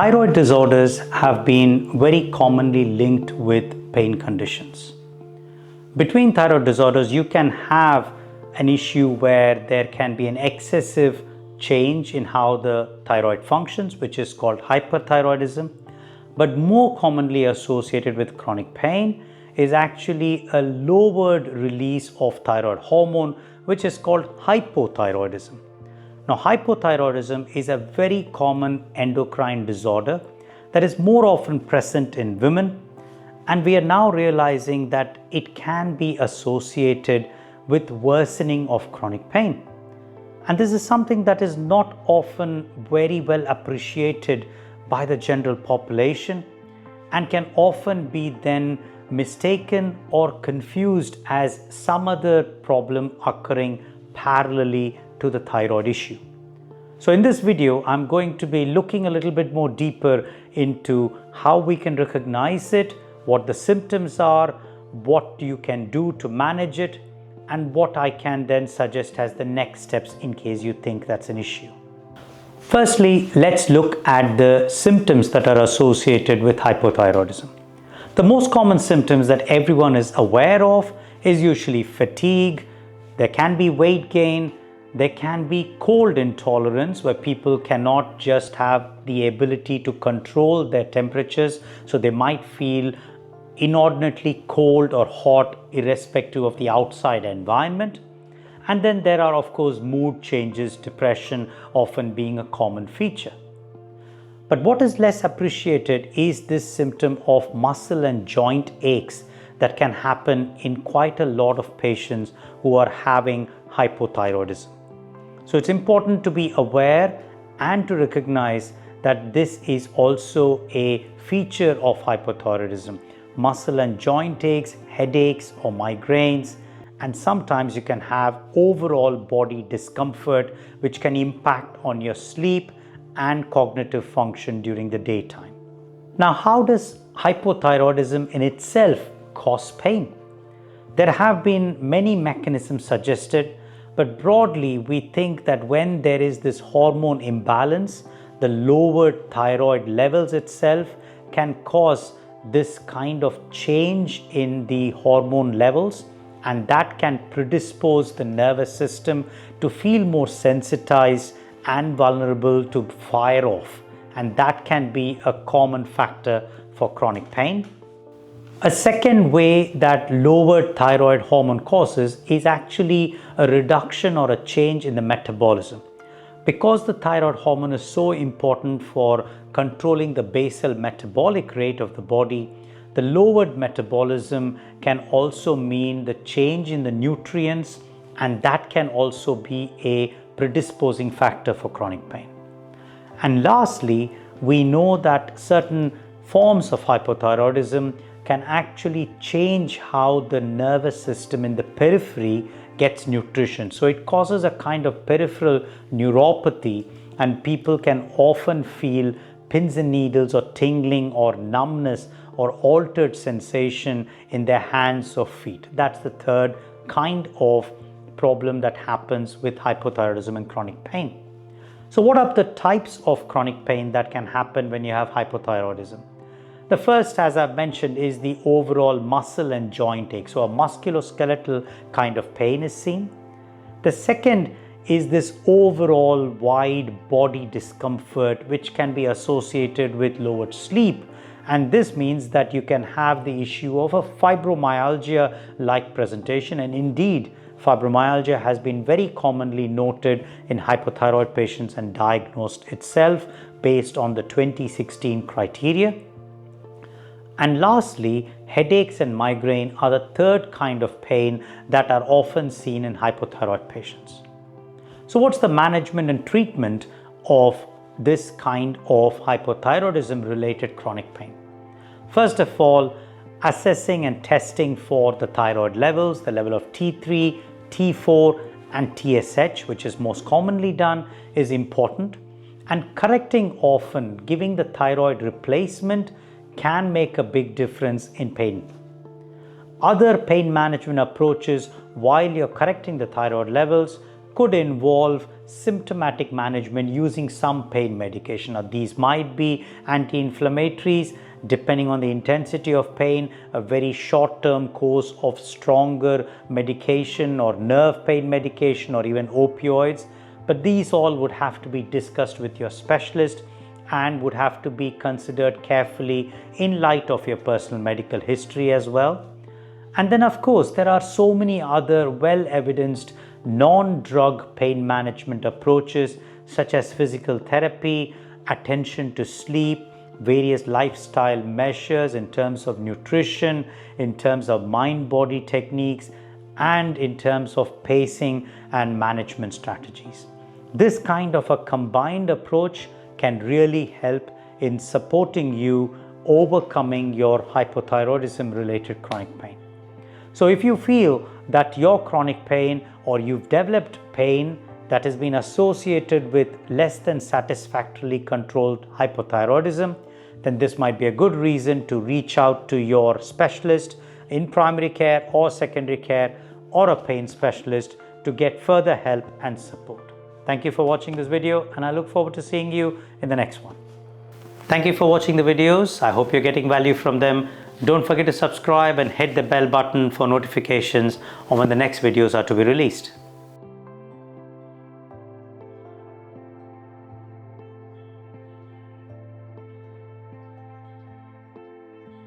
Thyroid disorders have been very commonly linked with pain conditions. Between thyroid disorders, you can have an issue where there can be an excessive change in how the thyroid functions, which is called hyperthyroidism. But more commonly associated with chronic pain is actually a lowered release of thyroid hormone, which is called hypothyroidism. Now, hypothyroidism is a very common endocrine disorder that is more often present in women, and we are now realizing that it can be associated with worsening of chronic pain. And this is something that is not often very well appreciated by the general population and can often be then mistaken or confused as some other problem occurring parallelly to the thyroid issue. So in this video, I'm going to be looking a little bit more deeper into how we can recognize it, what the symptoms are, what you can do to manage it, and what I can then suggest as the next steps in case you think that's an issue. Firstly, let's look at the symptoms that are associated with hypothyroidism. The most common symptoms that everyone is aware of is usually fatigue. There can be weight gain. There can be cold intolerance where people cannot just have the ability to control their temperatures, so they might feel inordinately cold or hot irrespective of the outside environment. And then there are, of course, mood changes, depression often being a common feature. But what is less appreciated is this symptom of muscle and joint aches that can happen in quite a lot of patients who are having hypothyroidism. So it's important to be aware and to recognize that this is also a feature of hypothyroidism. Muscle and joint aches, headaches or migraines, and sometimes you can have overall body discomfort which can impact on your sleep and cognitive function during the daytime. Now, how does hypothyroidism in itself cause pain? There have been many mechanisms suggested, but broadly we think that when there is this hormone imbalance, the lowered thyroid levels itself can cause this kind of change in the hormone levels, and that can predispose the nervous system to feel more sensitized and vulnerable to fire off, and that can be a common factor for chronic pain. A second way that lowered thyroid hormone causes is actually a reduction or a change in the metabolism. Because the thyroid hormone is so important for controlling the basal metabolic rate of the body, the lowered metabolism can also mean the change in the nutrients, and that can also be a predisposing factor for chronic pain. And lastly, we know that certain forms of hypothyroidism can actually change how the nervous system in the periphery gets nutrition. So it causes a kind of peripheral neuropathy, and people can often feel pins and needles or tingling or numbness or altered sensation in their hands or feet. That's the third kind of problem that happens with hypothyroidism and chronic pain. So what are the types of chronic pain that can happen when you have hypothyroidism? The first, as I've mentioned, is the overall muscle and joint ache. So a musculoskeletal kind of pain is seen. The second is this overall wide body discomfort, which can be associated with lowered sleep. And this means that you can have the issue of a fibromyalgia-like presentation. And indeed, fibromyalgia has been very commonly noted in hypothyroid patients and diagnosed itself based on the 2016 criteria. And lastly, headaches and migraine are the third kind of pain that are often seen in hypothyroid patients. So what's the management and treatment of this kind of hypothyroidism related chronic pain? First of all, assessing and testing for the thyroid levels, the level of T3, T4 and TSH, which is most commonly done, is important. And correcting often, giving the thyroid replacement can make a big difference in pain. Other pain management approaches while you're correcting the thyroid levels could involve symptomatic management using some pain medication. Now, these might be anti-inflammatories, depending on the intensity of pain, a very short-term course of stronger medication or nerve pain medication or even opioids. But these all would have to be discussed with your specialist and would have to be considered carefully in light of your personal medical history as well. And then, of course, there are so many other well-evidenced non-drug pain management approaches such as physical therapy, attention to sleep, various lifestyle measures in terms of nutrition, in terms of mind-body techniques, and in terms of pacing and management strategies. This kind of a combined approach can really help in supporting you overcoming your hypothyroidism related chronic pain. So if you feel that your chronic pain or you've developed pain that has been associated with less than satisfactorily controlled hypothyroidism, then this might be a good reason to reach out to your specialist in primary care or secondary care or a pain specialist to get further help and support. Thank you for watching this video, and I look forward to seeing you in the next one. Thank you for watching the videos. I hope you're getting value from them. Don't forget to subscribe and hit the bell button for notifications on when the next videos are to be released.